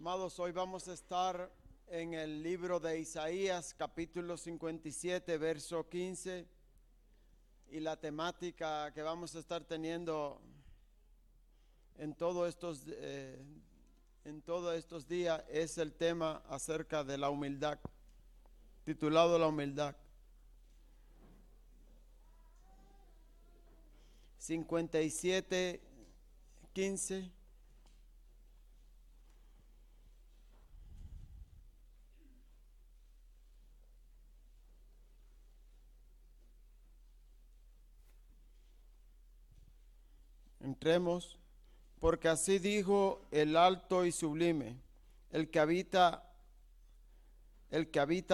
Amados, hoy vamos a estar en el libro de Isaías, capítulo 57, verso 15. Y la temática que vamos a estar teniendo en todos estos días es el tema acerca de la humildad, titulado La humildad. 57, 15. Entremos, porque así dijo el alto y sublime, el que habita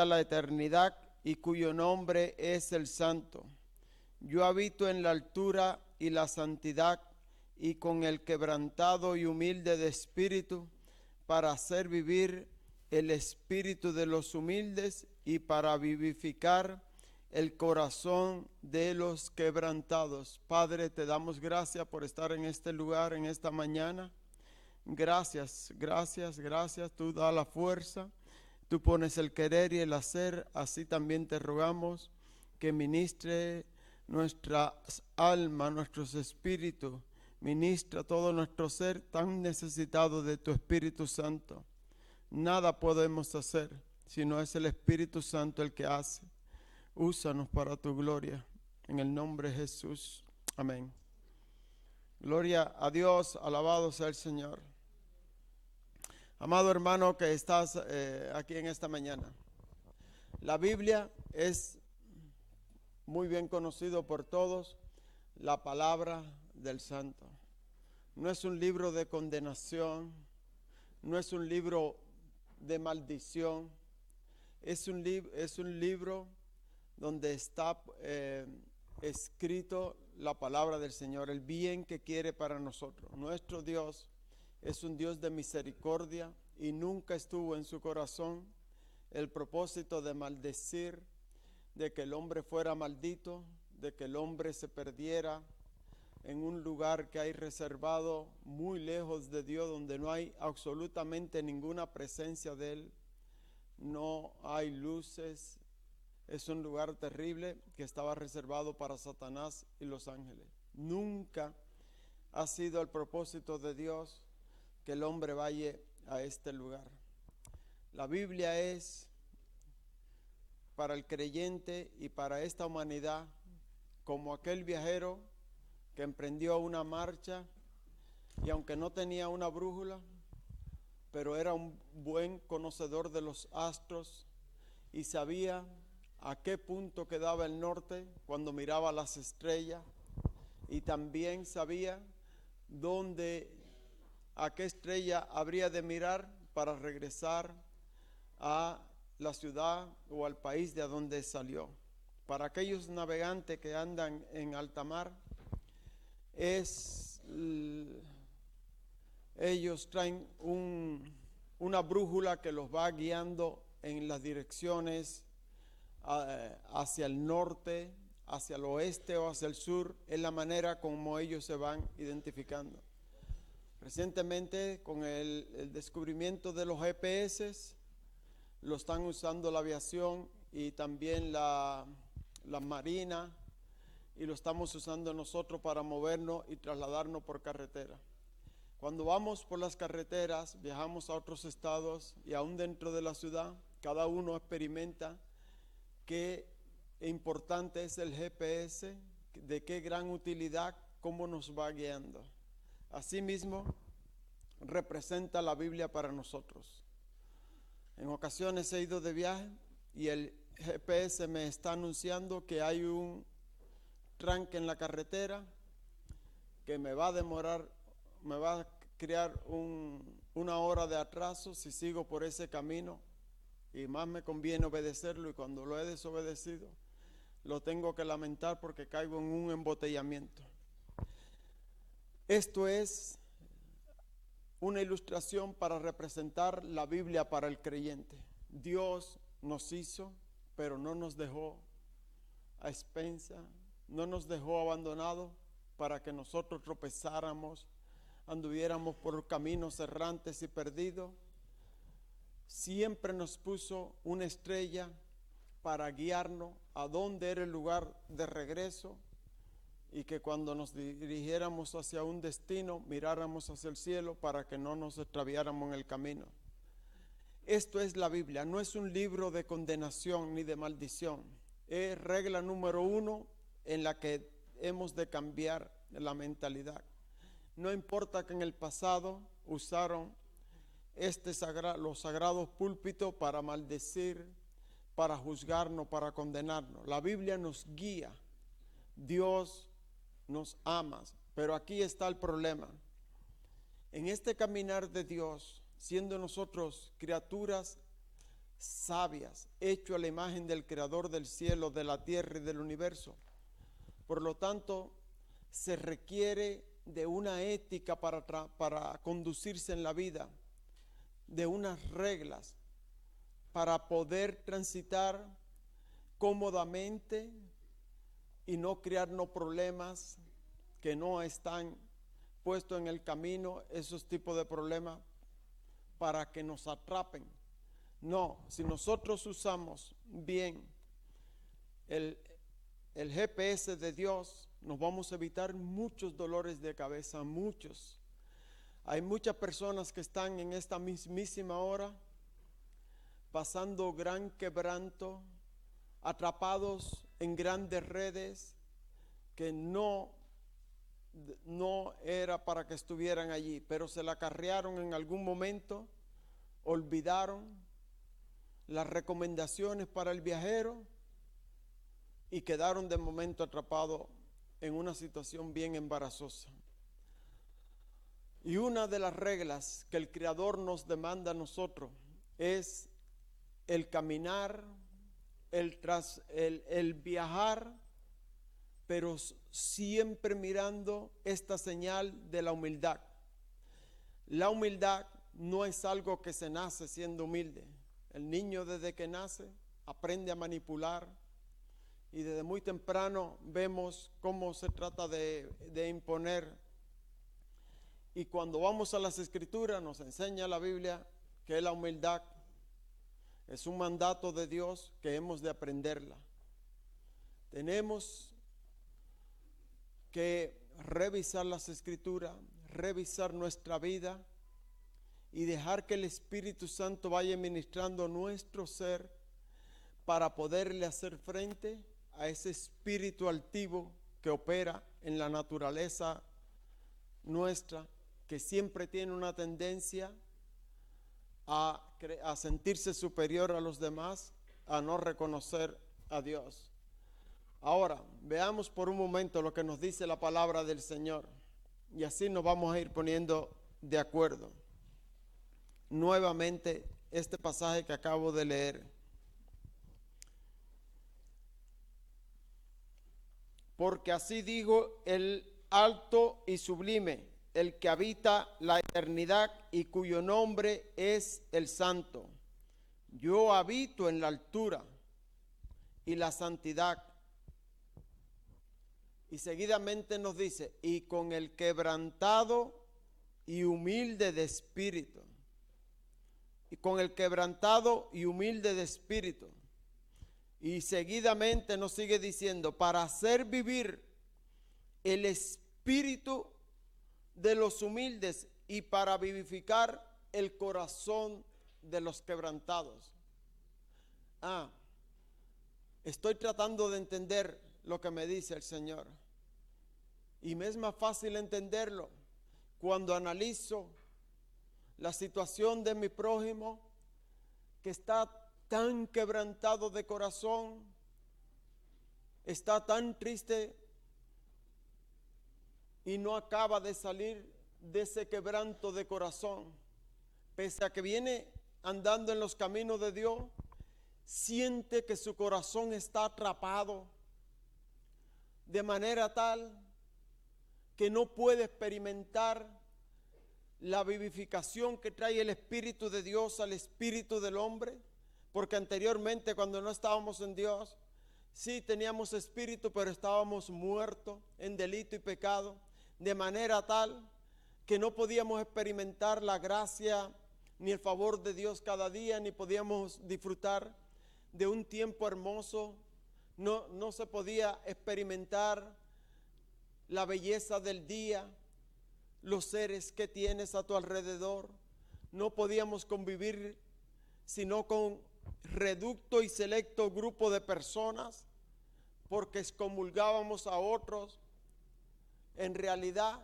la eternidad y cuyo nombre es el Santo. Yo habito en la altura y la santidad, y con el quebrantado y humilde de espíritu, para hacer vivir el espíritu de los humildes y para vivificar el corazón de los quebrantados. Padre, te damos gracias por estar en este lugar, en esta mañana. Gracias. Tú das la fuerza, tú pones el querer y el hacer. Así también te rogamos que ministre nuestras almas, nuestros espíritus. Ministra todo nuestro ser tan necesitado de tu Espíritu Santo. Nada podemos hacer si no es el Espíritu Santo el que hace. Úsanos para tu gloria, en el nombre de Jesús. Amén. Gloria a Dios, alabado sea el Señor. Amado hermano que estás aquí en esta mañana, la Biblia es muy bien conocido por todos, la palabra del Santo. No es un libro de condenación, no es un libro de maldición, es un libro donde está escrito la palabra del Señor, el bien que quiere para nosotros. Nuestro Dios es un Dios de misericordia y nunca estuvo en su corazón el propósito de maldecir, de que el hombre fuera maldito, de que el hombre se perdiera en un lugar que hay reservado muy lejos de Dios, donde no hay absolutamente ninguna presencia de Él, no hay luces. Es un lugar terrible que estaba reservado para Satanás y los ángeles. Nunca ha sido el propósito de Dios que el hombre vaya a este lugar. La Biblia es para el creyente y para esta humanidad como aquel viajero que emprendió una marcha y aunque no tenía una brújula, pero era un buen conocedor de los astros y sabía a qué punto quedaba el norte cuando miraba las estrellas, y también sabía a qué estrella habría de mirar para regresar a la ciudad o al país de donde salió. Para aquellos navegantes que andan en alta mar, ellos traen una brújula que los va guiando en las direcciones hacia el norte, hacia el oeste o hacia el sur. Es la manera como ellos se van identificando. Recientemente, con el descubrimiento de los GPS, lo están usando la aviación y también la marina, y lo estamos usando nosotros para movernos y trasladarnos por carretera. Cuando vamos por las carreteras, viajamos a otros estados y aún dentro de la ciudad, cada uno experimenta qué importante es el GPS, de qué gran utilidad, cómo nos va guiando. Asimismo, representa la Biblia para nosotros. En ocasiones he ido de viaje y el GPS me está anunciando que hay un tranque en la carretera que me va a crear una hora de atraso si sigo por ese camino, y más me conviene obedecerlo, y cuando lo he desobedecido lo tengo que lamentar porque caigo en un embotellamiento. Esto es una ilustración para representar la Biblia para el creyente. Dios nos hizo, pero no nos dejó a expensa, no nos dejó abandonados para que nosotros tropezáramos, anduviéramos por caminos errantes y perdidos. siempre nos puso una estrella para guiarnos a dónde era el lugar de regreso, y que cuando nos dirigiéramos hacia un destino, miráramos hacia el cielo para que no nos extraviáramos en el camino. Esto es la Biblia, no es un libro de condenación ni de maldición. Es regla número 1 en la que hemos de cambiar la mentalidad. No importa que en el pasado usaron los sagrados púlpitos para maldecir, para juzgarnos, para condenarnos. La Biblia nos guía. Dios nos ama, pero aquí está el problema. En este caminar de Dios, siendo nosotros criaturas sabias, hechos a la imagen del Creador del cielo, de la tierra y del universo, por lo tanto, se requiere de una ética para conducirse en la vida, de unas reglas para poder transitar cómodamente y no crearnos problemas que no están puestos en el camino, esos tipos de problemas para que nos atrapen. No, si nosotros usamos bien el GPS de Dios, nos vamos a evitar muchos dolores de cabeza, muchos. Hay muchas personas que están en esta mismísima hora pasando gran quebranto, atrapados en grandes redes que no era para que estuvieran allí, pero se la acarrearon en algún momento, olvidaron las recomendaciones para el viajero y quedaron de momento atrapados en una situación bien embarazosa. Y una de las reglas que el Creador nos demanda a nosotros es el caminar, el viajar, pero siempre mirando esta señal de la humildad. La humildad no es algo que se nace siendo humilde. El niño desde que nace aprende a manipular y desde muy temprano vemos cómo se trata de imponer. Y cuando vamos a las Escrituras nos enseña la Biblia que la humildad es un mandato de Dios que hemos de aprenderla. Tenemos que revisar las Escrituras, revisar nuestra vida y dejar que el Espíritu Santo vaya ministrando nuestro ser para poderle hacer frente a ese espíritu altivo que opera en la naturaleza nuestra, que siempre tiene una tendencia a sentirse superior a los demás, a no reconocer a Dios. Ahora, veamos por un momento lo que nos dice la palabra del Señor y así nos vamos a ir poniendo de acuerdo. Nuevamente, este pasaje que acabo de leer. Porque así dijo el alto y sublime, el que habita la eternidad y cuyo nombre es el Santo. Yo habito en la altura y la santidad. Y seguidamente nos dice, y con el quebrantado y humilde de espíritu. Y con el quebrantado y humilde de espíritu. Y seguidamente nos sigue diciendo, para hacer vivir el espíritu de los humildes y para vivificar el corazón de los quebrantados. Estoy tratando de entender lo que me dice el Señor. Y me es más fácil entenderlo cuando analizo la situación de mi prójimo que está tan quebrantado de corazón, está tan triste y no acaba de salir de ese quebranto de corazón. Pese a que viene andando en los caminos de Dios, siente que su corazón está atrapado de manera tal que no puede experimentar la vivificación que trae el Espíritu de Dios al espíritu del hombre, porque anteriormente cuando no estábamos en Dios, sí teníamos espíritu, pero estábamos muertos en delito y pecado, de manera tal que no podíamos experimentar la gracia ni el favor de Dios cada día, ni podíamos disfrutar de un tiempo hermoso. No se podía experimentar la belleza del día, los seres que tienes a tu alrededor. No podíamos convivir sino con reducto y selecto grupo de personas, porque excomulgábamos a otros. En realidad,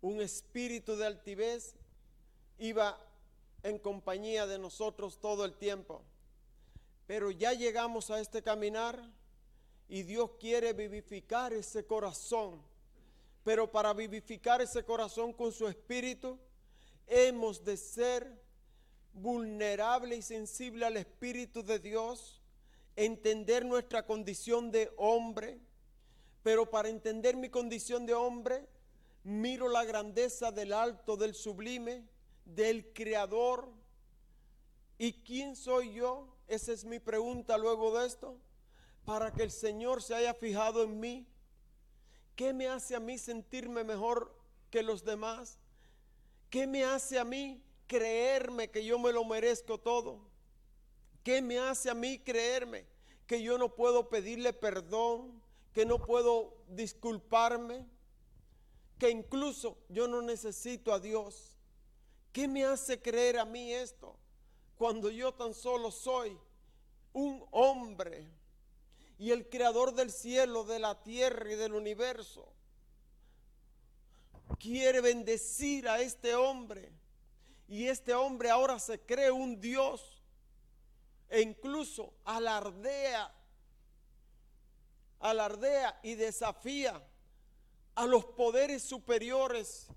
un espíritu de altivez iba en compañía de nosotros todo el tiempo. Pero ya llegamos a este caminar y Dios quiere vivificar ese corazón. Pero para vivificar ese corazón con su espíritu, hemos de ser vulnerable y sensible al Espíritu de Dios, entender nuestra condición de hombre. Pero para entender mi condición de hombre, miro la grandeza del alto, del sublime, del Creador. ¿Y quién soy yo? Esa es mi pregunta luego de esto. Para que el Señor se haya fijado en mí, ¿qué me hace a mí sentirme mejor que los demás? ¿Qué me hace a mí creerme que yo me lo merezco todo? ¿Qué me hace a mí creerme que yo no puedo pedirle perdón, que no puedo disculparme, que incluso yo no necesito a Dios? ¿Qué me hace creer a mí esto cuando yo tan solo soy un hombre? Y el Creador del cielo, de la tierra y del universo quiere bendecir a este hombre. Y este hombre ahora se cree un Dios e incluso alardea y desafía a los poderes superiores.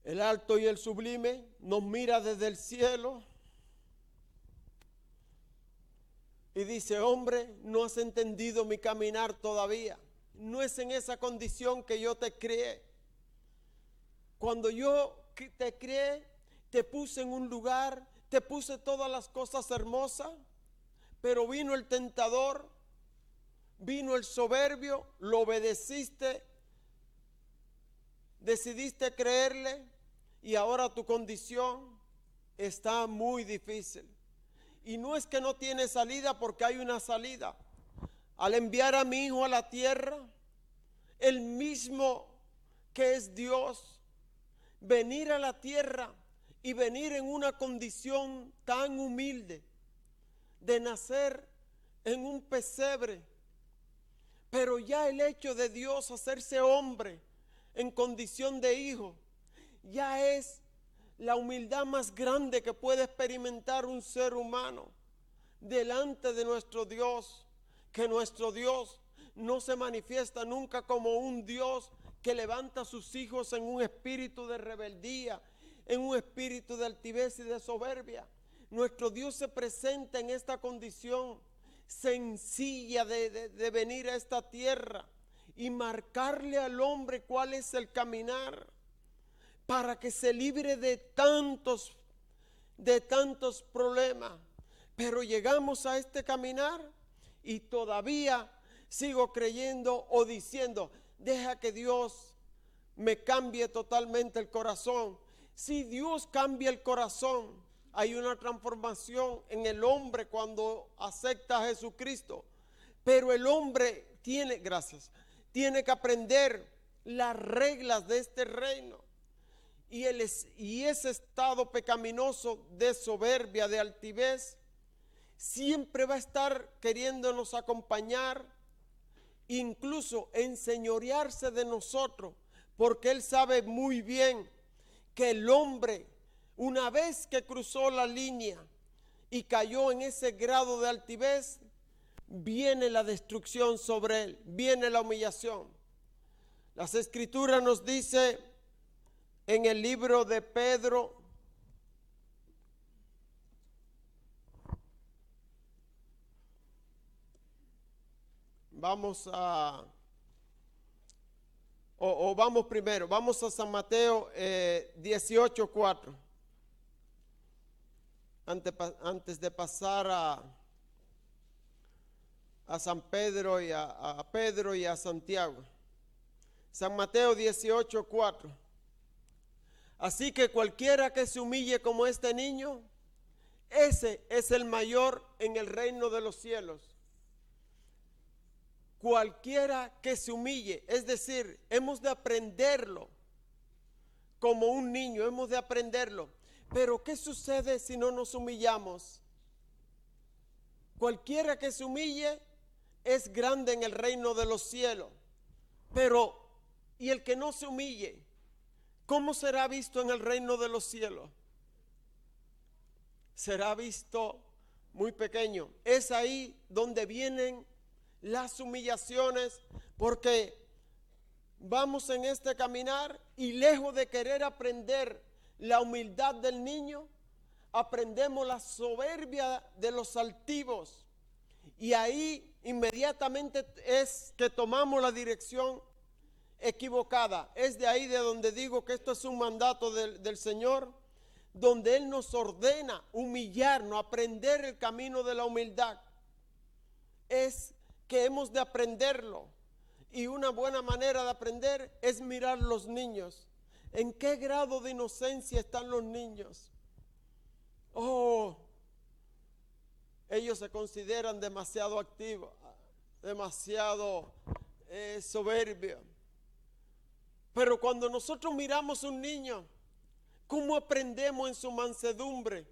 El alto y el sublime nos mira desde el cielo y dice: hombre, no has entendido mi caminar todavía. No es en esa condición que yo te creé. Cuando yo te creé, te puse en un lugar, te puse todas las cosas hermosas, pero vino el tentador, vino el soberbio, lo obedeciste, decidiste creerle y ahora tu condición está muy difícil. Y no es que no tiene salida, porque hay una salida. Al enviar a mi hijo a la tierra, el mismo que es Dios, venir a la tierra y venir en una condición tan humilde, de nacer en un pesebre. Pero ya el hecho de Dios hacerse hombre en condición de hijo, ya es la humildad más grande que puede experimentar un ser humano delante de nuestro Dios. Que nuestro Dios no se manifiesta nunca como un Dios que levanta a sus hijos en un espíritu de rebeldía, en un espíritu de altivez y de soberbia. Nuestro Dios se presenta en esta condición sencilla de venir a esta tierra y marcarle al hombre cuál es el caminar, para que se libre de tantos problemas. Pero llegamos a este caminar y todavía sigo creyendo o diciendo: deja que Dios me cambie totalmente el corazón. Si Dios cambia el corazón, hay una transformación en el hombre cuando acepta a Jesucristo. Pero el hombre tiene que aprender las reglas de este reino. Y ese estado pecaminoso de soberbia, de altivez, siempre va a estar queriéndonos acompañar, incluso enseñorearse de nosotros, porque Él sabe muy bien que el hombre, una vez que cruzó la línea y cayó en ese grado de altivez, viene la destrucción sobre él, viene la humillación. Las Escrituras nos dice en el libro de Pedro, vamos a San Mateo 18:4. Antes de pasar a San Pedro y a Pedro y a Santiago. San Mateo 18:4. Así que cualquiera que se humille como este niño, ese es el mayor en el reino de los cielos. Cualquiera que se humille, es decir, hemos de aprenderlo como un niño, hemos de aprenderlo. Pero ¿qué sucede si no nos humillamos? Cualquiera que se humille es grande en el reino de los cielos. Pero, ¿y el que no se humille? ¿Cómo será visto en el reino de los cielos? Será visto muy pequeño. Es ahí donde vienen las humillaciones, porque vamos en este caminar y lejos de querer aprender la humildad del niño, aprendemos la soberbia de los altivos. Y ahí inmediatamente es que tomamos la dirección equivocada. Es de ahí de donde digo que esto es un mandato del Señor, donde Él nos ordena humillarnos, aprender el camino de la humildad. Es que hemos de aprenderlo. Y una buena manera de aprender es mirar los niños. ¿En qué grado de inocencia están los niños? Oh, ellos se consideran demasiado activos, demasiado soberbios. Pero cuando nosotros miramos a un niño, ¿cómo aprendemos en su mansedumbre?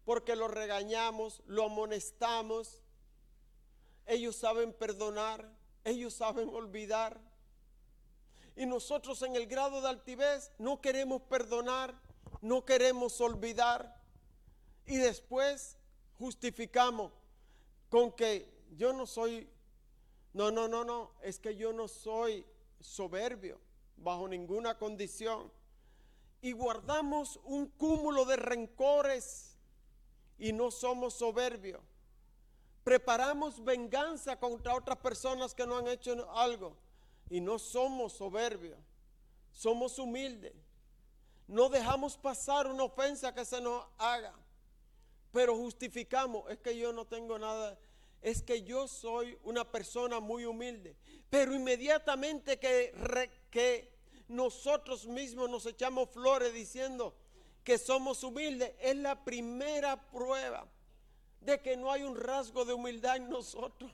Porque lo regañamos, lo amonestamos. Ellos saben perdonar, ellos saben olvidar. Y nosotros en el grado de altivez no queremos perdonar, no queremos olvidar. Y después justificamos con que yo no soy, no, es que yo no soy soberbio bajo ninguna condición. Y guardamos un cúmulo de rencores y no somos soberbios. Preparamos venganza contra otras personas que no han hecho algo y no somos soberbios, somos humildes. No dejamos pasar una ofensa que se nos haga, pero justificamos, es que yo no tengo nada, es que yo soy una persona muy humilde. Pero inmediatamente que nosotros mismos nos echamos flores diciendo que somos humildes, es la primera prueba de que no hay un rasgo de humildad en nosotros.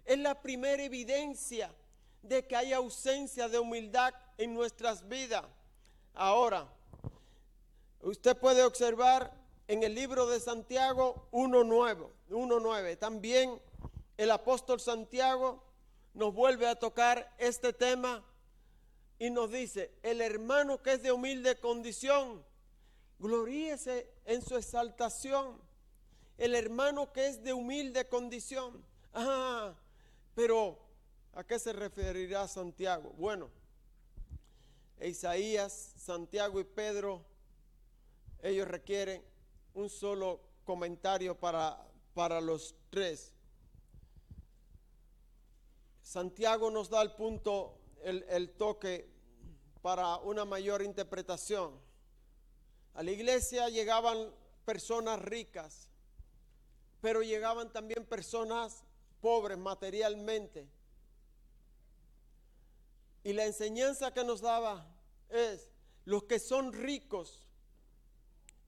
Es la primera evidencia de que hay ausencia de humildad en nuestras vidas. Ahora, usted puede observar en el libro de Santiago 1:9. También el apóstol Santiago nos vuelve a tocar este tema y nos dice: el hermano que es de humilde condición, gloríese en su exaltación. El hermano que es de humilde condición. Pero ¿a qué se referirá Santiago? Bueno, Isaías, Santiago y Pedro, ellos requieren un solo comentario para los tres. Santiago nos da el punto, el toque para una mayor interpretación. A la iglesia llegaban personas ricas, pero llegaban también personas pobres materialmente. Y la enseñanza que nos daba es: los que son ricos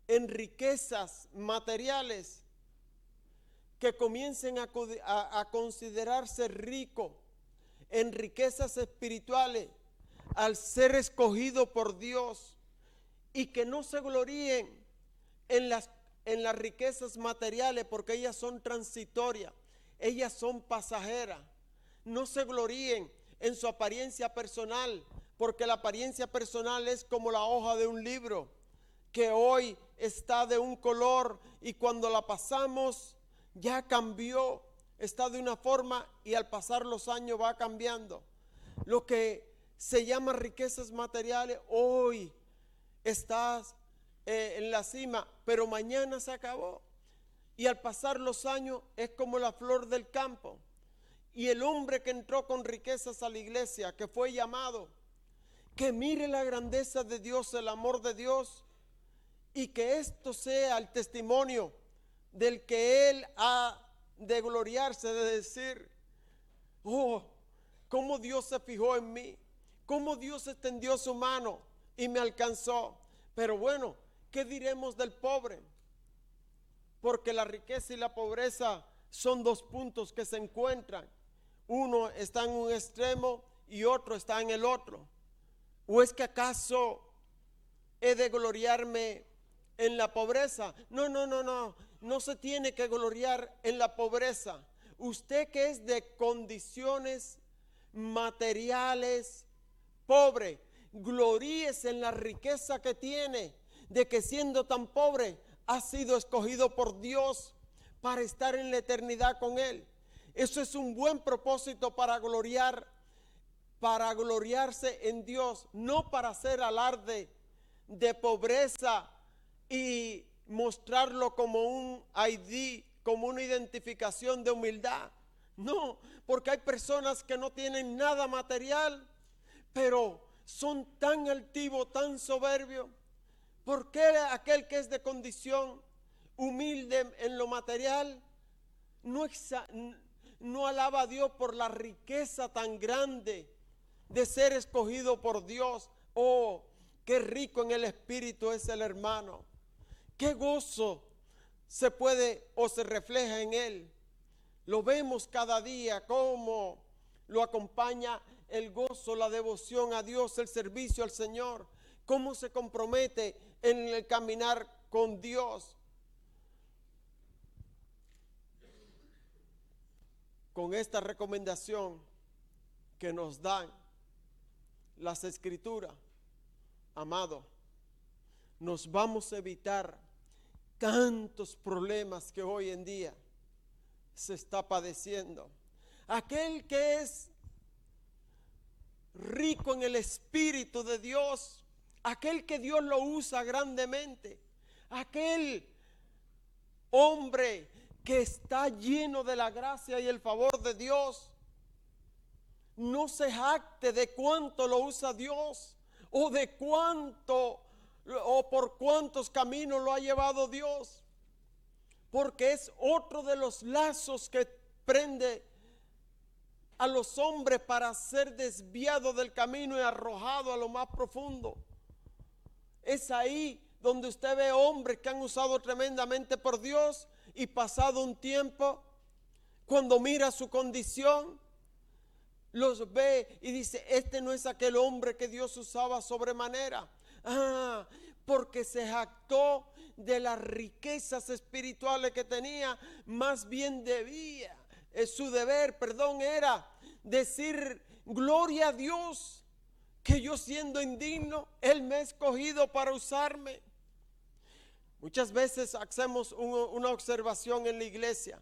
en riquezas materiales, que comiencen a considerarse ricos en riquezas espirituales al ser escogido por Dios, y que no se gloríen en las riquezas materiales, porque ellas son transitorias, ellas son pasajeras. No se gloríen en su apariencia personal, porque la apariencia personal es como la hoja de un libro, que hoy está de un color y cuando la pasamos ya cambió, está de una forma y al pasar los años va cambiando. Lo que se llama riquezas materiales, hoy estás en la cima, pero mañana se acabó. Y al pasar los años es como la flor del campo. Y el hombre que entró con riquezas a la iglesia, que fue llamado, que mire la grandeza de Dios, el amor de Dios, y que esto sea el testimonio del que Él ha de gloriarse, de decir: oh, cómo Dios se fijó en mí, cómo Dios extendió su mano y me alcanzó. Pero bueno, ¿qué diremos del pobre? Porque la riqueza y la pobreza son dos puntos que se encuentran. Uno está en un extremo y otro está en el otro. ¿O es que acaso he de gloriarme en la pobreza? No, no, no, no. No se tiene que gloriar en la pobreza. Usted que es de condiciones materiales pobre, gloríese en la riqueza que tiene, de que siendo tan pobre ha sido escogido por Dios para estar en la eternidad con Él. Eso es un buen propósito para gloriarse en Dios, no para hacer alarde de pobreza y mostrarlo como un ID, como una identificación de humildad. No, porque hay personas que no tienen nada material, pero son tan altivos, tan soberbios. ¿Por qué aquel que es de condición humilde en lo material no alaba a Dios por la riqueza tan grande de ser escogido por Dios? Oh, qué rico en el espíritu es el hermano. Qué gozo se puede o se refleja en él. Lo vemos cada día, cómo lo acompaña el gozo, la devoción a Dios, el servicio al Señor, cómo se compromete en el caminar con Dios. Con esta recomendación que nos dan las Escrituras, amado, nos vamos a evitar tantos problemas que hoy en día se está padeciendo. Aquel que es rico en el Espíritu de Dios, aquel que Dios lo usa grandemente, aquel hombre que está lleno de la gracia y el favor de Dios, no se jacte de cuánto lo usa Dios o de cuánto o por cuántos caminos lo ha llevado Dios, porque es otro de los lazos que prende a los hombres para ser desviados del camino y arrojados a lo más profundo. Es ahí donde usted ve hombres que han usado tremendamente por Dios y pasado un tiempo, cuando mira su condición, los ve y dice, este no es aquel hombre que Dios usaba sobremanera. Porque se jactó de las riquezas espirituales que tenía, más bien su deber era decir, gloria a Dios, que yo siendo indigno, Él me ha escogido para usarme. Muchas veces hacemos una observación en la iglesia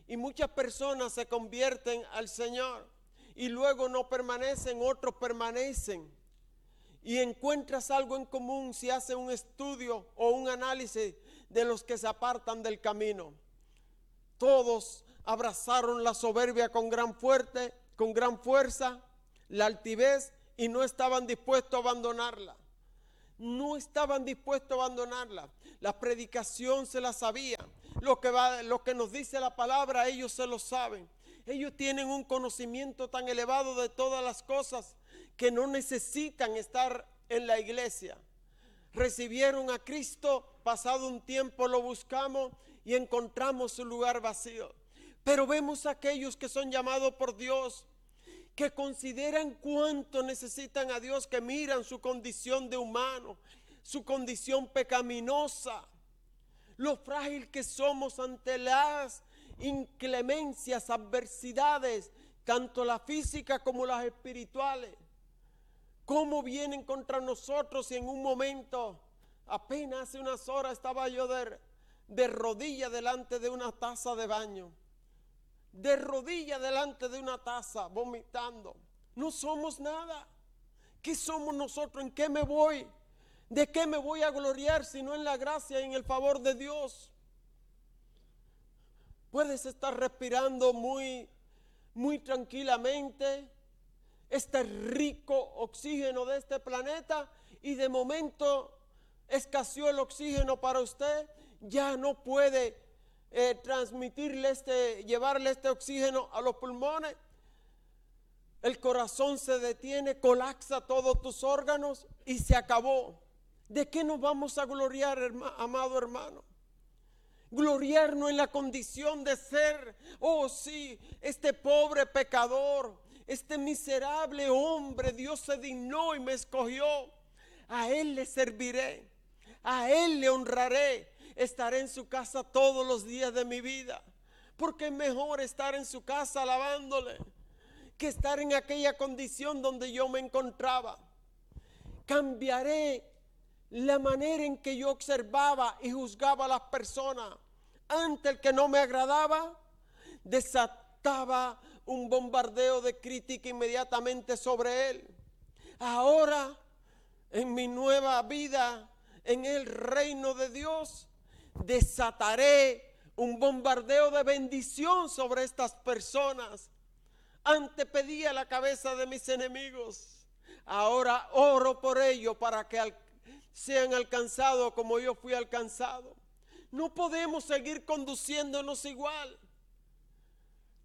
y muchas personas se convierten al Señor y luego no permanecen, otros permanecen. Y encuentras algo en común si haces un estudio o un análisis de los que se apartan del camino. Todos abrazaron la soberbia con gran fuerza, la altivez, y no estaban dispuestos a abandonarla. No estaban dispuestos a abandonarla. La predicación se la sabían. Lo que nos dice la palabra, ellos se lo saben. Ellos tienen un conocimiento tan elevado de todas las cosas que no necesitan estar en la iglesia. Recibieron a Cristo, pasado un tiempo lo buscamos y encontramos su lugar vacío. Pero vemos a aquellos que son llamados por Dios, que consideran cuánto necesitan a Dios, que miran su condición de humano, su condición pecaminosa, lo frágil que somos ante las inclemencias, adversidades, tanto la física como las espirituales. Cómo vienen contra nosotros y en un momento, apenas hace unas horas estaba yo de rodillas delante de una taza de baño. De rodillas delante de una taza, vomitando. No somos nada. ¿Qué somos nosotros? ¿En qué me voy? ¿De qué me voy a gloriar si no en la gracia y en el favor de Dios? Puedes estar respirando muy, muy tranquilamente este rico oxígeno de este planeta y de momento escaseó el oxígeno para usted, ya no puede transmitirle llevarle este oxígeno a los pulmones. el corazón se detiene, colapsa todos tus órganos y se acabó. ¿De qué nos vamos a gloriar, amado hermano? Gloriarnos en la condición de ser, oh sí, este pobre pecador, este miserable hombre, Dios se dignó y me escogió. A Él le serviré, a Él le honraré, estaré en su casa todos los días de mi vida. Porque es mejor estar en su casa alabándole que estar en aquella condición donde yo me encontraba. Cambiaré la manera en que yo observaba y juzgaba a las personas. Ante el que no me agradaba, desataba un bombardeo de crítica inmediatamente sobre él. Ahora, en mi nueva vida, en el reino de Dios, desataré un bombardeo de bendición sobre estas personas. Antes pedía la cabeza de mis enemigos, ahora oro por ellos para que sean alcanzados como yo fui alcanzado. No podemos seguir conduciéndonos igual.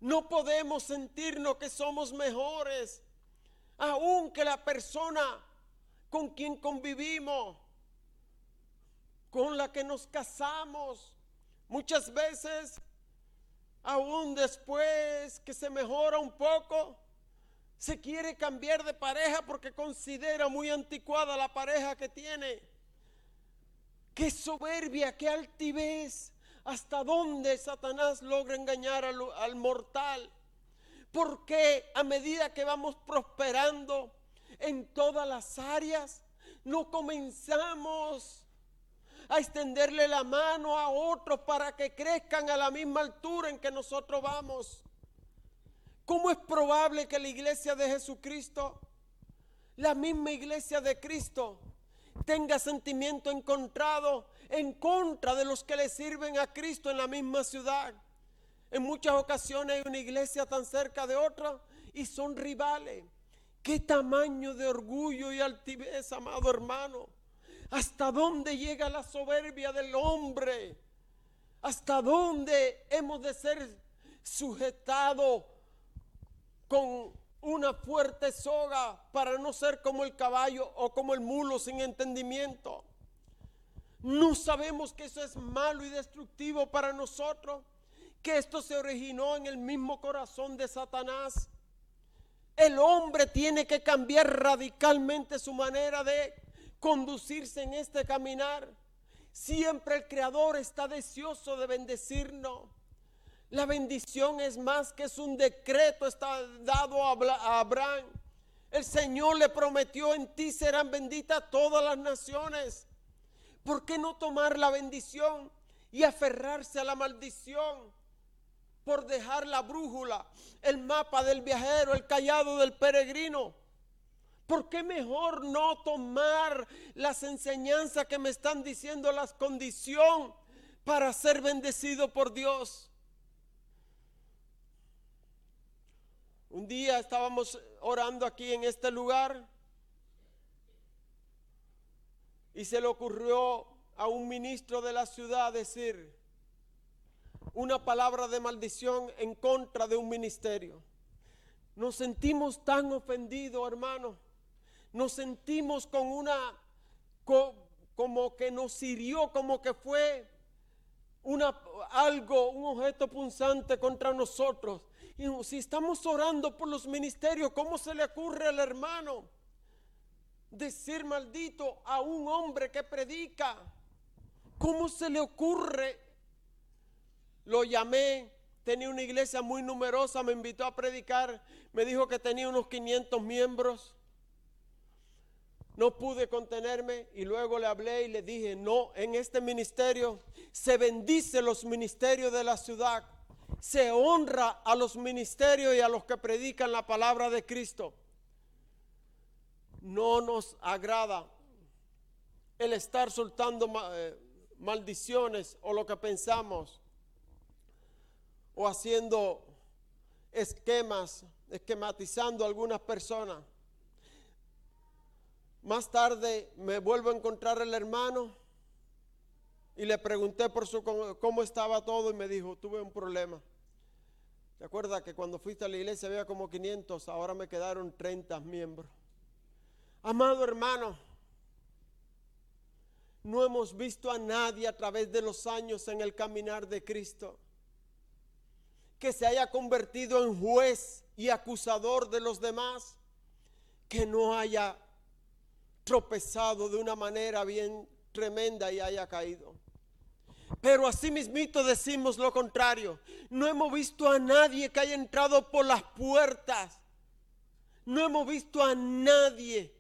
No podemos sentirnos que somos mejores, aunque la persona con quien convivimos, con la que nos casamos, muchas veces, aún después que se mejora un poco, se quiere cambiar de pareja porque considera muy anticuada la pareja que tiene. Qué soberbia, qué altivez, hasta dónde Satanás logra engañar al mortal. Porque a medida que vamos prosperando en todas las áreas, no comenzamos a extenderle la mano a otros para que crezcan a la misma altura en que nosotros vamos. ¿Cómo es probable que la iglesia de Jesucristo, la misma iglesia de Cristo, tenga sentimiento encontrado en contra de los que le sirven a Cristo en la misma ciudad? En muchas ocasiones hay una iglesia tan cerca de otra y son rivales. ¿Qué tamaño de orgullo y altivez, amado hermano? ¿Hasta dónde llega la soberbia del hombre? ¿Hasta dónde hemos de ser sujetados con una fuerte soga para no ser como el caballo o como el mulo sin entendimiento? No sabemos que eso es malo y destructivo para nosotros, que esto se originó en el mismo corazón de Satanás. El hombre tiene que cambiar radicalmente su manera de conducirse en este caminar. Siempre el Creador está deseoso de bendecirnos. La bendición es más que es un decreto, está dado a Abraham. El Señor le prometió: en ti serán benditas todas las naciones. ¿Por qué no tomar la bendición y aferrarse a la maldición por dejar la brújula, el mapa del viajero, el cayado del peregrino? ¿Por qué mejor no tomar las enseñanzas que me están diciendo las condiciones para ser bendecido por Dios? Un día estábamos orando aquí en este lugar y se le ocurrió a un ministro de la ciudad decir una palabra de maldición en contra de un ministerio. Nos sentimos tan ofendidos, hermano. Nos sentimos con como que nos hirió, como que fue un objeto punzante contra nosotros. Y si estamos orando por los ministerios, ¿cómo se le ocurre al hermano decir maldito a un hombre que predica? ¿Cómo se le ocurre? Lo llamé, tenía una iglesia muy numerosa, me invitó a predicar, me dijo que tenía unos 500 miembros. No pude contenerme y luego le hablé y le dije: no, en este ministerio se bendice los ministerios de la ciudad, se honra a los ministerios y a los que predican la palabra de Cristo. No nos agrada el estar soltando maldiciones o lo que pensamos, o haciendo esquematizando a algunas personas. Más tarde me vuelvo a encontrar el hermano y le pregunté por cómo estaba todo y me dijo: tuve un problema. ¿Te acuerdas que cuando fuiste a la iglesia había como 500? Ahora me quedaron 30 miembros. Amado hermano, no hemos visto a nadie a través de los años en el caminar de Cristo que se haya convertido en juez y acusador de los demás, que no haya tropezado de una manera bien tremenda y haya caído. Pero así mismito decimos lo contrario. No hemos visto a nadie que haya entrado por las puertas. No hemos visto a nadie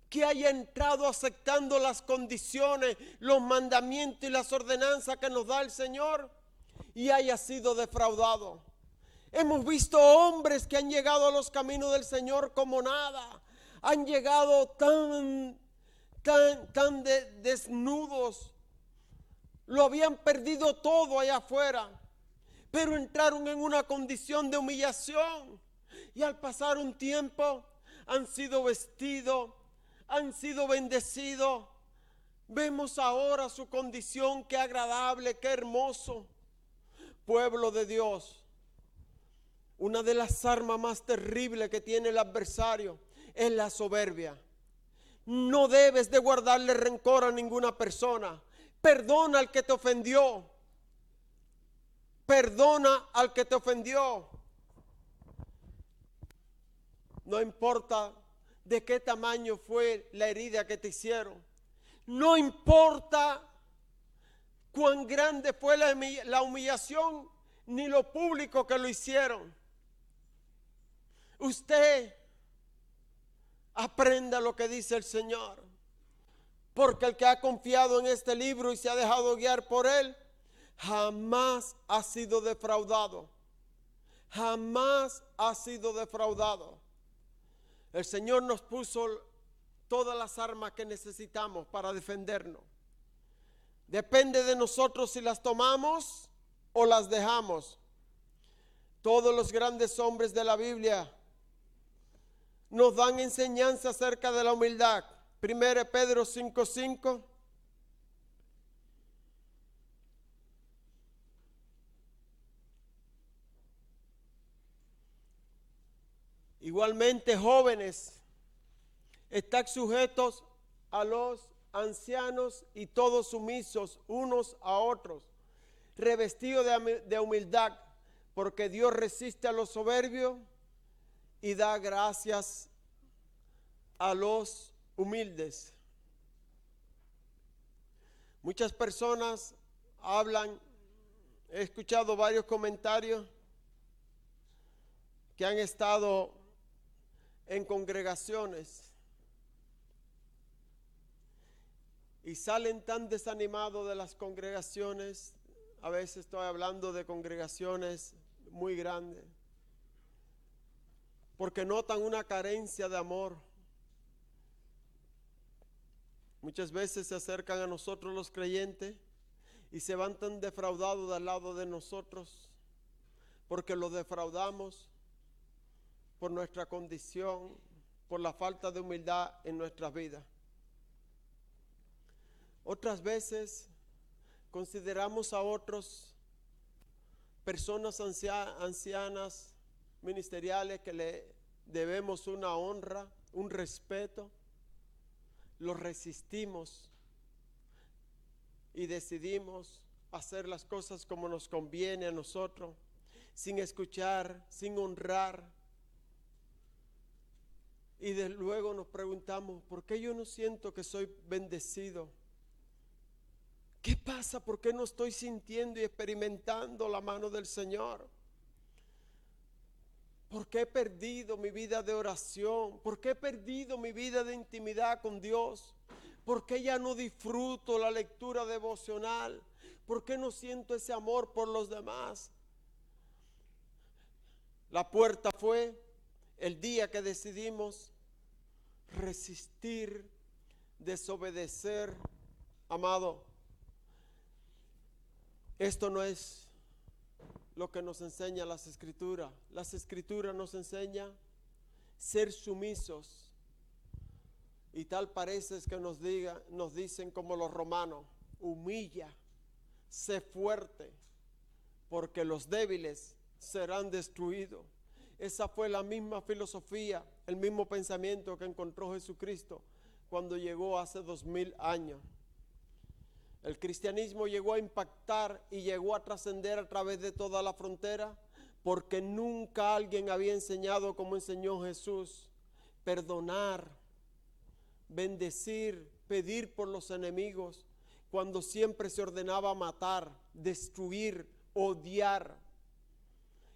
que haya entrado aceptando las condiciones, los mandamientos y las ordenanzas que nos da el Señor y haya sido defraudado. Hemos visto hombres que han llegado a los caminos del Señor como nada. Han llegado tan desnudos. Lo habían perdido todo allá afuera, pero entraron en una condición de humillación y al pasar un tiempo han sido vestidos, han sido bendecidos. Vemos ahora su condición, qué agradable, qué hermoso. Pueblo de Dios, una de las armas más terribles que tiene el adversario es la soberbia. No debes de guardarle rencor a ninguna persona. Perdona al que te ofendió. Perdona al que te ofendió. No importa de qué tamaño fue la herida que te hicieron. No importa cuán grande fue la humillación, ni lo público que lo hicieron. Usted aprenda lo que dice el Señor. Porque el que ha confiado en este libro y se ha dejado guiar por él, jamás ha sido defraudado. Jamás ha sido defraudado. El Señor nos puso todas las armas que necesitamos para defendernos. Depende de nosotros si las tomamos o las dejamos. Todos los grandes hombres de la Biblia nos dan enseñanza acerca de la humildad. 1 Pedro 5:5. Igualmente, jóvenes, estad sujetos a los ancianos y todos sumisos unos a otros, revestidos de humildad, porque Dios resiste a los soberbios y da gracias a los humildes. Muchas personas hablan, he escuchado varios comentarios que han estado en congregaciones y salen tan desanimados de las congregaciones. A veces estoy hablando de congregaciones muy grandes, porque notan una carencia de amor. Muchas veces se acercan a nosotros los creyentes y se van tan defraudados del lado de nosotros, porque los defraudamos por nuestra condición, por la falta de humildad en nuestras vidas. Otras veces consideramos a otros personas ancianas, ministeriales, que le debemos una honra, un respeto. Los resistimos y decidimos hacer las cosas como nos conviene a nosotros, sin escuchar, sin honrar. Y luego nos preguntamos, ¿por qué yo no siento que soy bendecido? ¿Qué pasa? ¿Por qué no estoy sintiendo y experimentando la mano del Señor? ¿Por qué he perdido mi vida de oración? ¿Por qué he perdido mi vida de intimidad con Dios? ¿Por qué ya no disfruto la lectura devocional? ¿Por qué no siento ese amor por los demás? La puerta fue el día que decidimos resistir, desobedecer. Amado, esto no es lo que nos enseña las Escrituras. Las Escrituras nos enseñan ser sumisos. Y tal parece que nos dicen como los romanos: humilla, sé fuerte, porque los débiles serán destruidos. Esa fue la misma filosofía, el mismo pensamiento que encontró Jesucristo cuando llegó hace 2000 años. El cristianismo llegó a impactar y llegó a trascender a través de toda la frontera, porque nunca alguien había enseñado como enseñó Jesús: perdonar, bendecir, pedir por los enemigos, cuando siempre se ordenaba matar, destruir, odiar.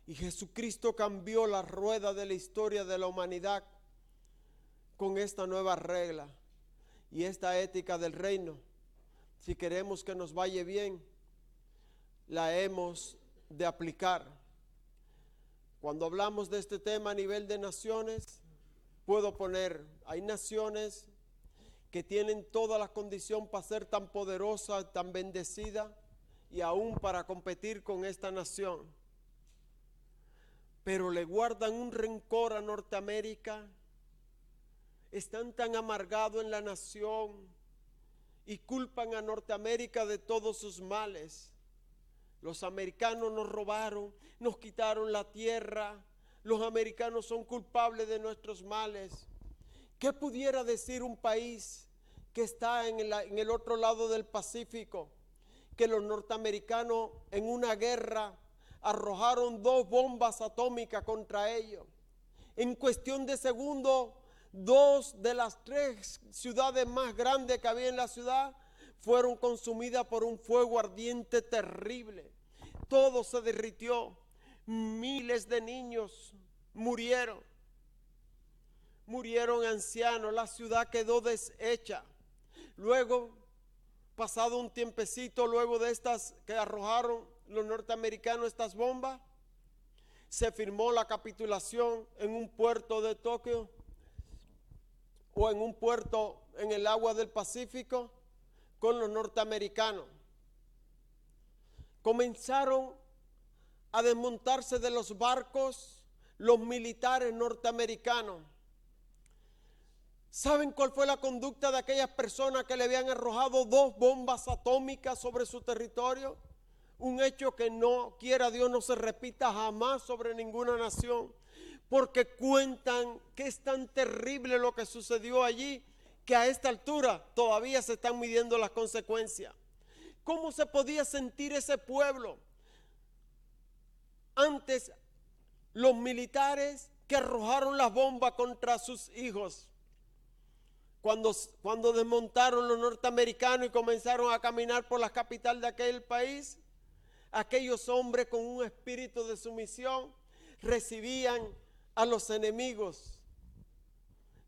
Y Jesucristo cambió la rueda de la historia de la humanidad con esta nueva regla y esta ética del reino. Si queremos que nos vaya bien, la hemos de aplicar. Cuando hablamos de este tema a nivel de naciones, puedo poner, hay naciones que tienen toda la condición para ser tan poderosa, tan bendecida, y aún para competir con esta nación. Pero le guardan un rencor a Norteamérica, están tan amargados en la nación y culpan a Norteamérica de todos sus males. Los americanos nos robaron, nos quitaron la tierra, los americanos son culpables de nuestros males. ¿Qué pudiera decir un país que está en el otro lado del Pacífico? Que los norteamericanos en una guerra arrojaron 2 bombas atómicas contra ellos. En cuestión de segundos, 2 de las 3 ciudades más grandes que había en la ciudad fueron consumidas por un fuego ardiente terrible. Todo se derritió. Miles de niños murieron. Murieron ancianos. La ciudad quedó deshecha. Luego, pasado un tiempecito, luego de estas que arrojaron los norteamericanos estas bombas, se firmó la capitulación en un puerto de Tokio o en un puerto en el agua del Pacífico con los norteamericanos. Comenzaron a desmontarse de los barcos los militares norteamericanos. ¿Saben cuál fue la conducta de aquellas personas que le habían arrojado 2 bombas atómicas sobre su territorio? Un hecho que no quiera Dios no se repita jamás sobre ninguna nación, porque cuentan que es tan terrible lo que sucedió allí que a esta altura todavía se están midiendo las consecuencias. ¿Cómo se podía sentir ese pueblo? Antes, los militares que arrojaron las bombas contra sus hijos, cuando desmontaron los norteamericanos y comenzaron a caminar por la capital de aquel país, aquellos hombres con un espíritu de sumisión recibían a los enemigos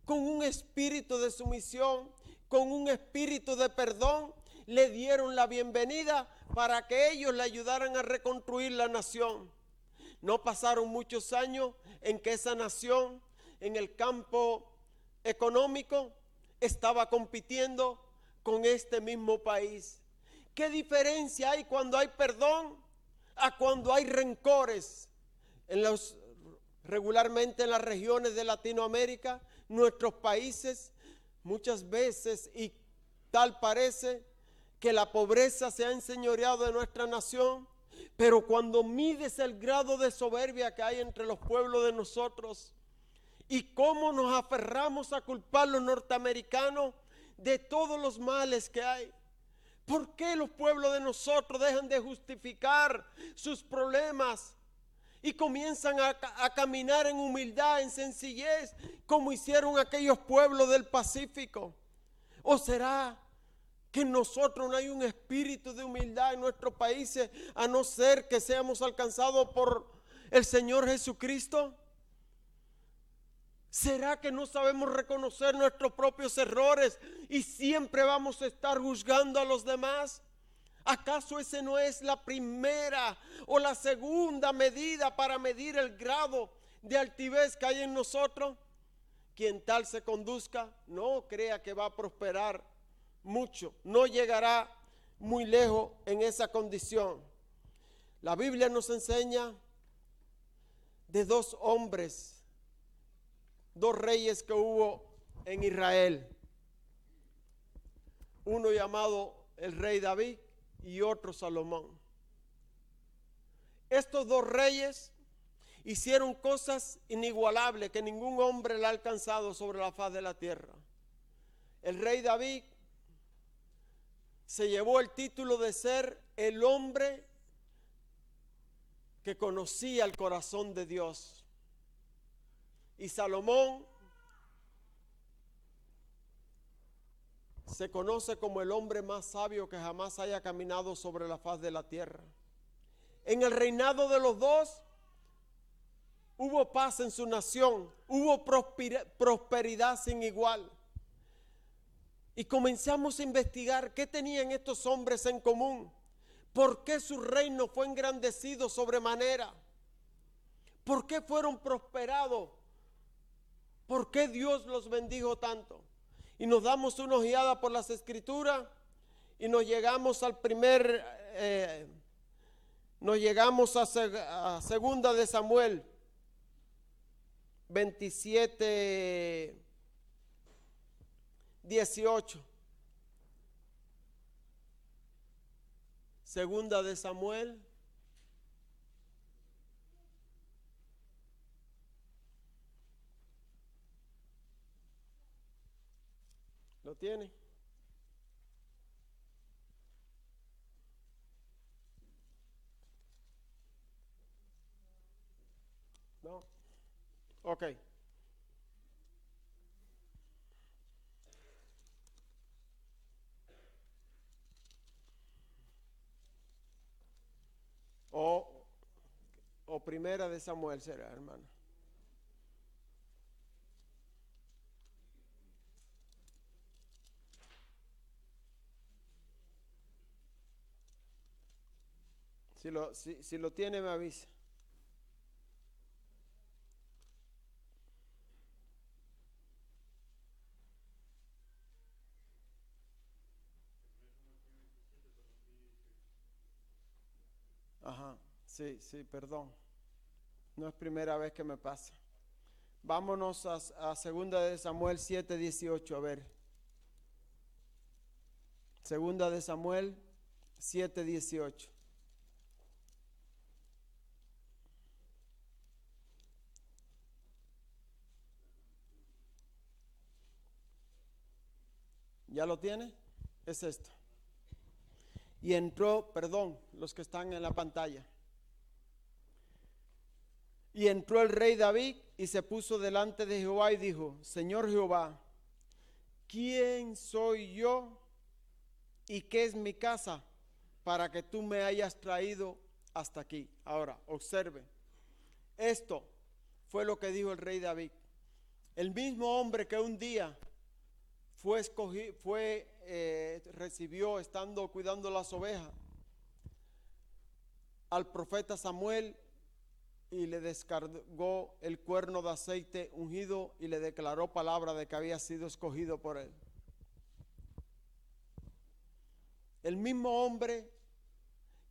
con un espíritu de sumisión, con un espíritu de perdón. Le dieron la bienvenida para que ellos le ayudaran a reconstruir la nación. No pasaron muchos años en que esa nación en el campo económico estaba compitiendo con este mismo país. ¿Qué diferencia hay cuando hay perdón a cuando hay rencores? Regularmente en las regiones de Latinoamérica, nuestros países, muchas veces, y tal parece que la pobreza se ha enseñoreado de nuestra nación, pero cuando mides el grado de soberbia que hay entre los pueblos de nosotros y cómo nos aferramos a culpar a los norteamericanos de todos los males que hay. ¿Por qué los pueblos de nosotros dejan de justificar sus problemas y comienzan a caminar en humildad, en sencillez, como hicieron aquellos pueblos del Pacífico? ¿O será que en nosotros no hay un espíritu de humildad en nuestros países, a no ser que seamos alcanzados por el Señor Jesucristo? ¿Será que no sabemos reconocer nuestros propios errores y siempre vamos a estar juzgando a los demás? ¿Acaso ese no es la primera o la segunda medida para medir el grado de altivez que hay en nosotros? Quien tal se conduzca, no crea que va a prosperar mucho, no llegará muy lejos en esa condición. La Biblia nos enseña de 2 hombres, 2 reyes que hubo en Israel. Uno llamado el rey David y otro Salomón. Estos 2 reyes hicieron cosas inigualables que ningún hombre le ha alcanzado sobre la faz de la tierra. El rey David se llevó el título de ser el hombre que conocía el corazón de Dios. Y Salomón se conoce como el hombre más sabio que jamás haya caminado sobre la faz de la tierra. En el reinado de los dos hubo paz en su nación, hubo prosperidad sin igual. Y comenzamos a investigar qué tenían estos hombres en común, por qué su reino fue engrandecido sobremanera, por qué fueron prosperados, por qué Dios los bendijo tanto. Y nos damos una ojeada por las escrituras y nos llegamos al a segunda de Samuel 27, 18. Segunda de Samuel. ¿Lo tiene? No. Ok. O primera de Samuel será, hermano. Si lo tiene, me avisa. Ajá, sí, perdón. No es primera vez que me pasa. Vámonos a segunda de Samuel 7, 18, a ver. Segunda de Samuel 7, 18. ¿Ya lo tiene? Es esto. Y entró, perdón, los que están en la pantalla. Y entró el rey David y se puso delante de Jehová y dijo: Señor Jehová, ¿quién soy yo y qué es mi casa para que tú me hayas traído hasta aquí? Ahora, observe. Esto fue lo que dijo el rey David. El mismo hombre que un día recibió, estando cuidando las ovejas, al profeta Samuel y le descargó el cuerno de aceite ungido y le declaró palabra de que había sido escogido por él. El mismo hombre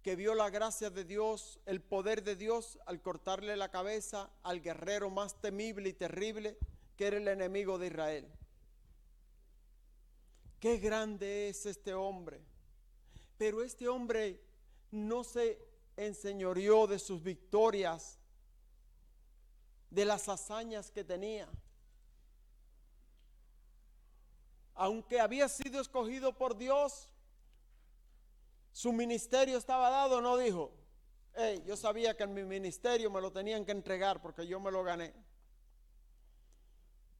que vio la gracia de Dios, el poder de Dios al cortarle la cabeza al guerrero más temible y terrible que era el enemigo de Israel. Qué grande es este hombre. Pero este hombre no se enseñoreó de sus victorias, de las hazañas que tenía. Aunque había sido escogido por Dios, su ministerio estaba dado, no dijo: hey, yo sabía que en mi ministerio me lo tenían que entregar porque yo me lo gané.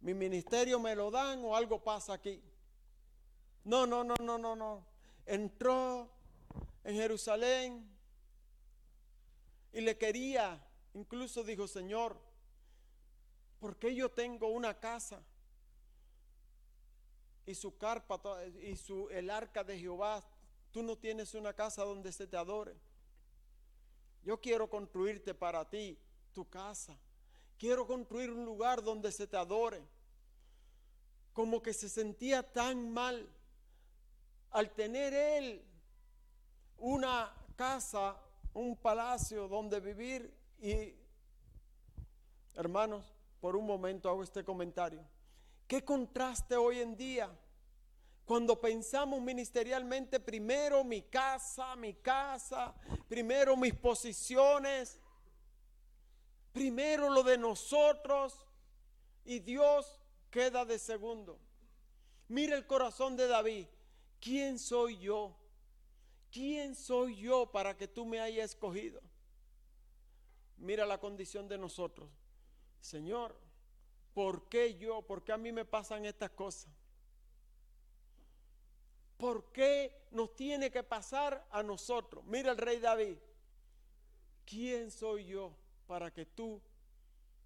Mi ministerio me lo dan o algo pasa aquí. No. Entró en Jerusalén y le quería, incluso dijo: Señor, ¿por qué yo tengo una casa y su carpa y el arca de Jehová? Tú no tienes una casa donde se te adore. Yo quiero construirte para ti tu casa. Quiero construir un lugar donde se te adore. Como que se sentía tan mal al tener él una casa, un palacio donde vivir. Y hermanos, por un momento hago este comentario. ¿Qué contraste hoy en día? Cuando pensamos ministerialmente, primero mi casa, primero mis posiciones. Primero lo de nosotros y Dios queda de segundo. Mira el corazón de David. ¿Quién soy yo? ¿Quién soy yo para que tú me hayas escogido? Mira la condición de nosotros. Señor, ¿por qué yo? ¿Por qué a mí me pasan estas cosas? ¿Por qué nos tiene que pasar a nosotros? Mira el rey David. ¿Quién soy yo para que tú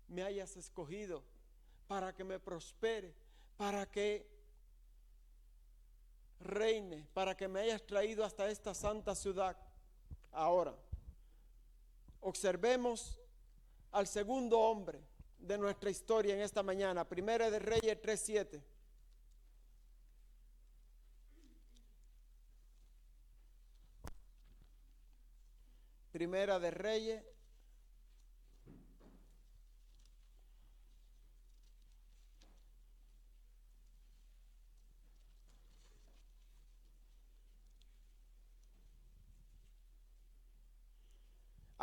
me hayas escogido? Para que me prospere, para que reine, para que me hayas traído hasta esta santa ciudad. Ahora, observemos al segundo hombre de nuestra historia en esta mañana. Primera de Reyes 3:7. Primera de Reyes.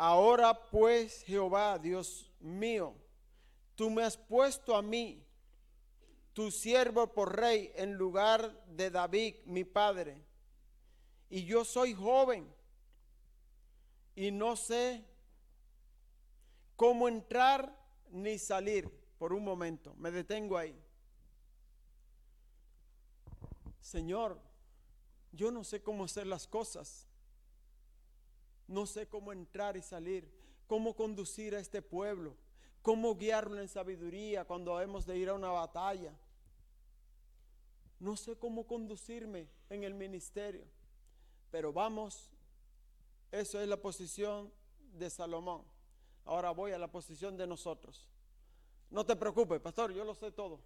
Ahora pues, Jehová, Dios mío, tú me has puesto a mí, tu siervo, por rey en lugar de David, mi padre. Y yo soy joven y no sé cómo entrar ni salir. Por un momento, me detengo ahí. Señor, yo no sé cómo hacer las cosas. No sé cómo entrar y salir, cómo conducir a este pueblo, cómo guiarlo en sabiduría cuando hemos de ir a una batalla. No sé cómo conducirme en el ministerio, pero vamos, eso es la posición de Salomón. Ahora voy a la posición de nosotros. No te preocupes, pastor, yo lo sé todo.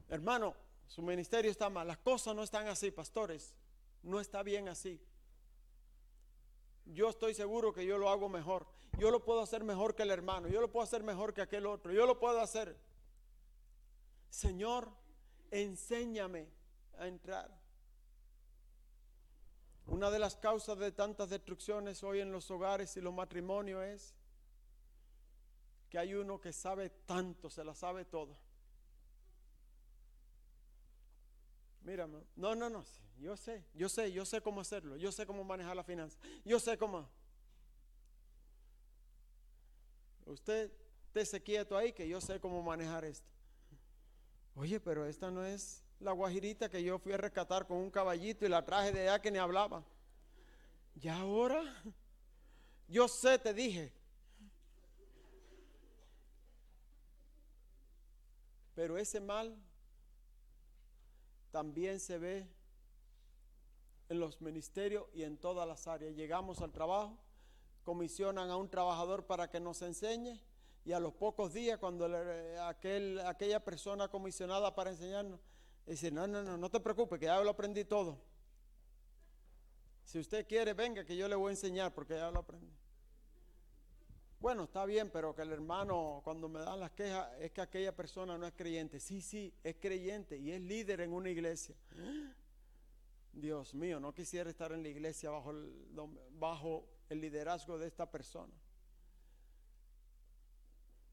Hermano, su ministerio está mal, las cosas no están así, pastores, no está bien así. Yo estoy seguro que yo lo hago mejor. Yo lo puedo hacer mejor que el hermano. Yo lo puedo hacer mejor que aquel otro. Yo lo puedo hacer. Señor, enséñame a entrar. Una de las causas de tantas destrucciones hoy en los hogares y los matrimonios es que hay uno que sabe tanto, se la sabe toda. Mírame, no, yo sé cómo hacerlo, yo sé cómo manejar la finanza, yo sé cómo. Usted esté quieto ahí que yo sé cómo manejar esto. Oye, pero esta no es la guajirita que yo fui a rescatar con un caballito y la traje de allá que ni hablaba. Ya ahora, yo sé, te dije. Pero ese mal también se ve en los ministerios y en todas las áreas. Llegamos al trabajo, comisionan a un trabajador para que nos enseñe y a los pocos días cuando aquella persona comisionada para enseñarnos dice, no te preocupes que ya lo aprendí todo. Si usted quiere, venga que yo le voy a enseñar porque ya lo aprendí. Bueno, está bien, pero que el hermano cuando me dan las quejas es que aquella persona no es creyente. Sí, es creyente y es líder en una iglesia. Dios mío, no quisiera estar en la iglesia bajo el liderazgo de esta persona.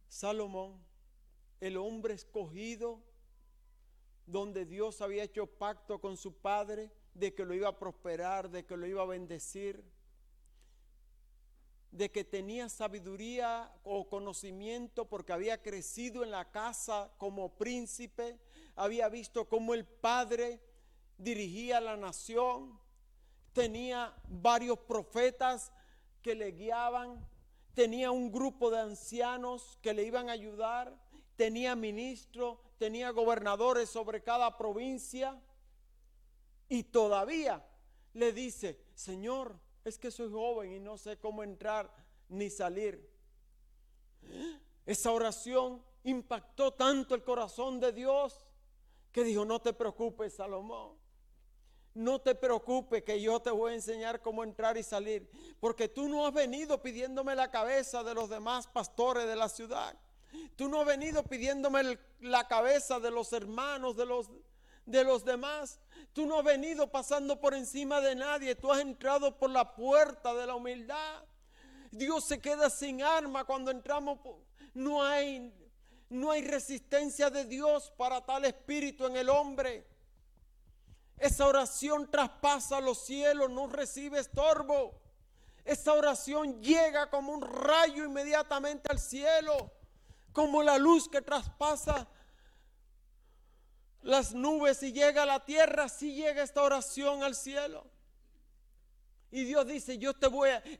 Salomón, el hombre escogido, donde Dios había hecho pacto con su padre de que lo iba a prosperar, de que lo iba a bendecir, de que tenía sabiduría o conocimiento porque había crecido en la casa como príncipe, había visto cómo el padre dirigía la nación, tenía varios profetas que le guiaban, tenía un grupo de ancianos que le iban a ayudar, tenía ministros, tenía gobernadores sobre cada provincia y todavía le dice, Señor, es que soy joven y no sé cómo entrar ni salir. Esa oración impactó tanto el corazón de Dios que dijo, no te preocupes, Salomón. No te preocupes que yo te voy a enseñar cómo entrar y salir. Porque tú no has venido pidiéndome la cabeza de los demás pastores de la ciudad. Tú no has venido pidiéndome la cabeza de los hermanos, de los demás. Tú no has venido pasando por encima de nadie. Tú has entrado por la puerta de la humildad. Dios se queda sin arma cuando entramos. No hay resistencia de Dios para tal espíritu en el hombre. Esa oración traspasa los cielos, no recibe estorbo. Esa oración llega como un rayo inmediatamente al cielo, como la luz que traspasa las nubes y llega a la tierra. Así llega esta oración al cielo. Y Dios dice: yo te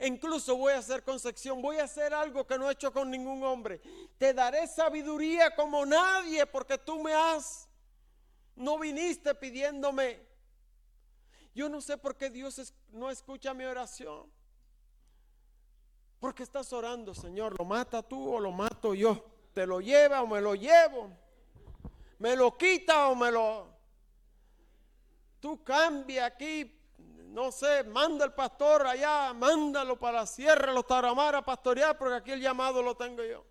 incluso voy a hacer concepción, voy a hacer algo que no he hecho con ningún hombre. Te daré sabiduría como nadie, porque tú no viniste pidiéndome. Yo no sé por qué Dios no escucha mi oración. Porque estás orando: Señor, ¿lo mata tú o lo mato yo? ¿Te lo lleva o me lo llevo? ¿Me lo quita o me lo... Tú cambia aquí, no sé, manda al pastor allá, mándalo para la sierra, los Tarahumara a pastorear, porque aquí el llamado lo tengo yo.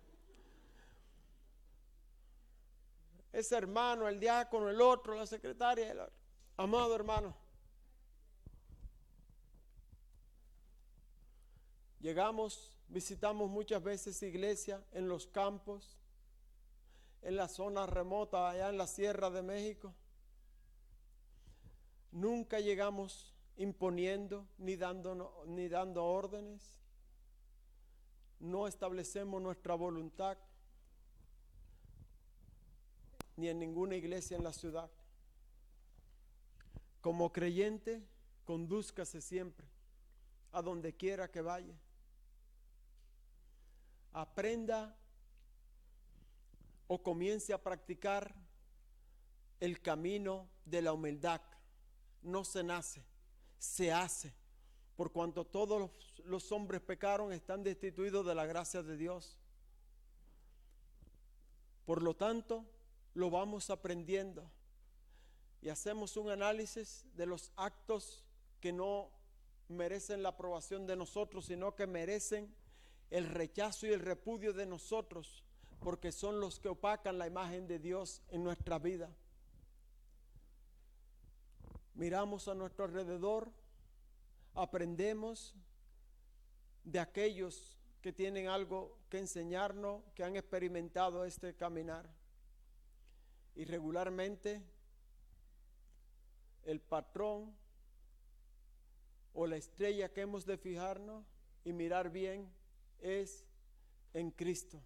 Ese hermano, el diácono, el otro, la secretaria, el otro. Amado hermano, llegamos, visitamos muchas veces iglesia en los campos, en la zona remota, allá en la Sierra de México. Nunca llegamos imponiendo ni dando órdenes. No establecemos nuestra voluntad ni en ninguna iglesia en la ciudad. Como creyente, condúzcase siempre a donde quiera que vaya. Aprenda o comience a practicar el camino de la humildad. No se nace, se hace. Por cuanto todos los hombres pecaron, están destituidos de la gracia de Dios. Por lo tanto, lo vamos aprendiendo y hacemos un análisis de los actos que no merecen la aprobación de nosotros, sino que merecen el rechazo y el repudio de nosotros, porque son los que opacan la imagen de Dios en nuestra vida. Miramos a nuestro alrededor, aprendemos de aquellos que tienen algo que enseñarnos, que han experimentado este caminar. Y regularmente el patrón o la estrella que hemos de fijarnos y mirar bien es en Cristo.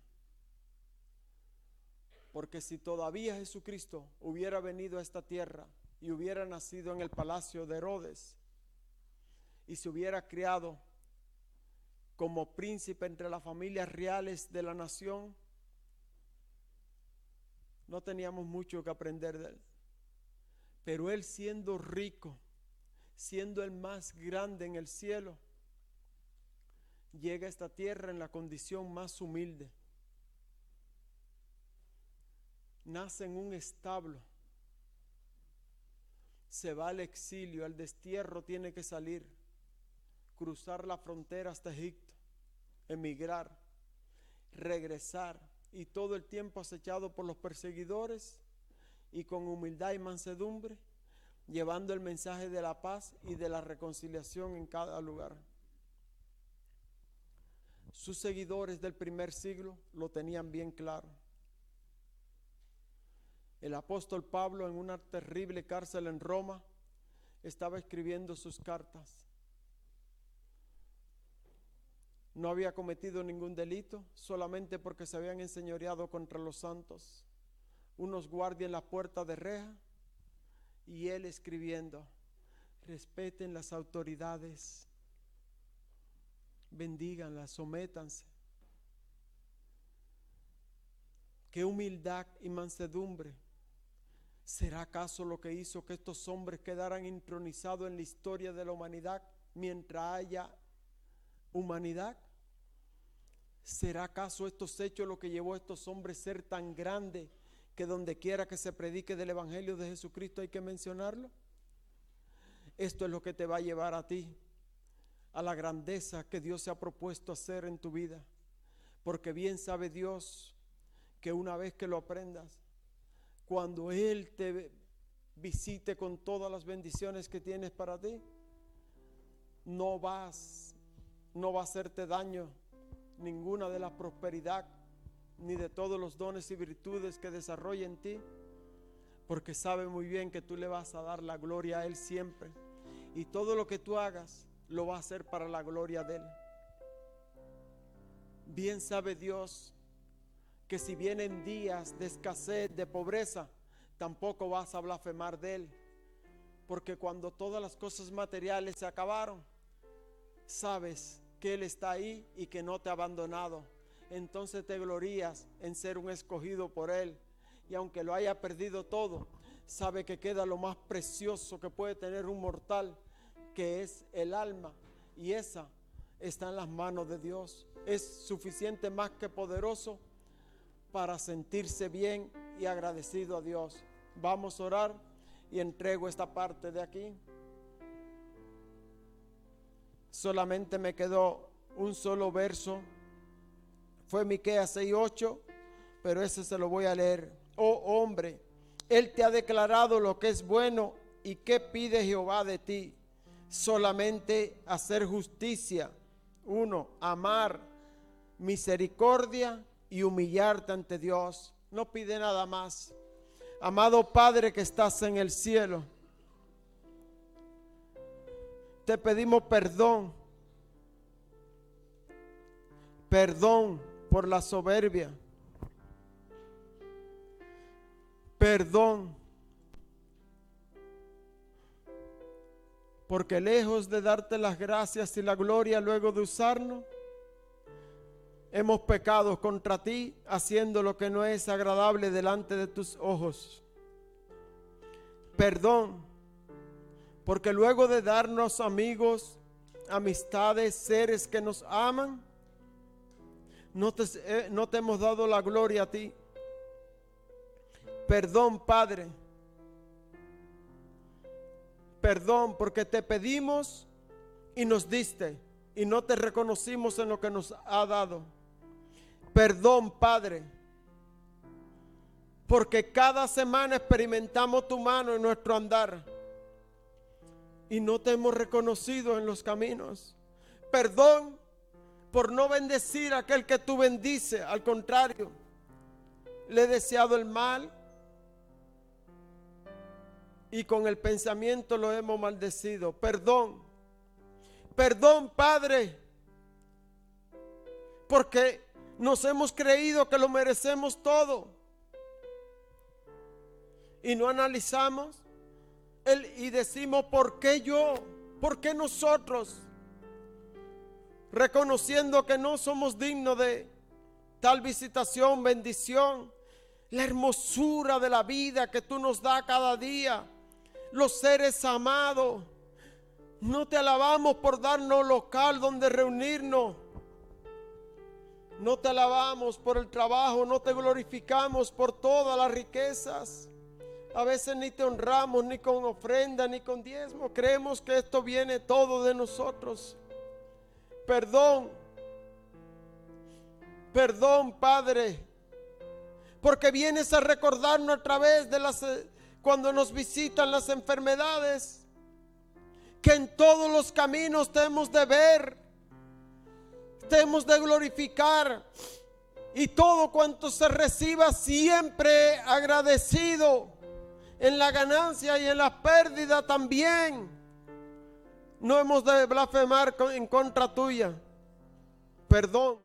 Porque si todavía Jesucristo hubiera venido a esta tierra y hubiera nacido en el palacio de Herodes y se hubiera criado como príncipe entre las familias reales de la nación, no teníamos mucho que aprender de él. Pero él, siendo rico, siendo el más grande en el cielo, llega a esta tierra en la condición más humilde. Nace en un establo, se va al exilio, al destierro, tiene que salir, cruzar la frontera hasta Egipto, emigrar, regresar, y todo el tiempo acechado por los perseguidores, y con humildad y mansedumbre, llevando el mensaje de la paz y de la reconciliación en cada lugar. Sus seguidores del primer siglo lo tenían bien claro. El apóstol Pablo, en una terrible cárcel en Roma, estaba escribiendo sus cartas. No había cometido ningún delito, solamente porque se habían enseñoreado contra los santos. Unos guardias la puerta de reja y él escribiendo: respeten las autoridades, bendíganlas, sométanse. Qué humildad y mansedumbre. ¿Será acaso lo que hizo que estos hombres quedaran entronizados en la historia de la humanidad mientras haya humanidad? ¿Será acaso estos hechos lo que llevó a estos hombres a ser tan grandes que donde quiera que se predique del Evangelio de Jesucristo hay que mencionarlo? Esto es lo que te va a llevar a ti a la grandeza que Dios se ha propuesto hacer en tu vida, porque bien sabe Dios que una vez que lo aprendas, cuando Él te visite con todas las bendiciones que tienes para ti, no va a hacerte daño ninguna de la prosperidad, ni de todos los dones y virtudes que desarrolla en ti, porque sabe muy bien que tú le vas a dar la gloria a Él siempre, y todo lo que tú hagas lo va a hacer para la gloria de Él. Bien sabe Dios que si vienen días de escasez, de pobreza, tampoco vas a blasfemar de Él, porque cuando todas las cosas materiales se acabaron, sabes que Él está ahí y que no te ha abandonado. Entonces te glorías en ser un escogido por Él, y aunque lo haya perdido todo, sabe que queda lo más precioso que puede tener un mortal, que es el alma, y esa está en las manos de Dios. Es suficiente, más que poderoso, para sentirse bien y agradecido a Dios. Vamos a orar y entrego esta parte de aquí. Solamente me quedó un solo verso, fue Miqueas 6:8, pero ese se lo voy a leer. Oh hombre, Él te ha declarado lo que es bueno, y qué pide Jehová de ti: solamente hacer justicia, 1, amar, misericordia y humillarte ante Dios. No pide nada más. Amado Padre que estás en el cielo, te pedimos perdón por la soberbia, perdón porque lejos de darte las gracias y la gloria luego de usarnos, hemos pecado contra ti, haciendo lo que no es agradable delante de tus ojos. Perdón, porque luego de darnos amigos, amistades, seres que nos aman, no te hemos dado la gloria a ti. Perdón, Padre. Perdón, porque te pedimos y nos diste, y no te reconocimos en lo que nos ha dado. Perdón, Padre, porque cada semana experimentamos tu mano en nuestro andar y no te hemos reconocido en los caminos. Perdón por no bendecir a aquel que tú bendices. Al contrario, le he deseado el mal y con el pensamiento lo hemos maldecido. Perdón, perdón, Padre, porque nos hemos creído que lo merecemos todo y no analizamos y decimos: ¿por qué yo? ¿Por qué nosotros? Reconociendo que no somos dignos de tal visitación, bendición, la hermosura de la vida que tú nos das cada día, los seres amados. No te alabamos por darnos local donde reunirnos. No te alabamos por el trabajo, no te glorificamos por todas las riquezas. A veces ni te honramos, ni con ofrenda, ni con diezmo. Creemos que esto viene todo de nosotros. Perdón, perdón, Padre, porque vienes a recordarnos a través de cuando nos visitan las enfermedades, que en todos los caminos te hemos de ver, te hemos de glorificar, y todo cuanto se reciba siempre agradecido, en la ganancia y en la pérdida también. No hemos de blasfemar en contra tuya. Perdón.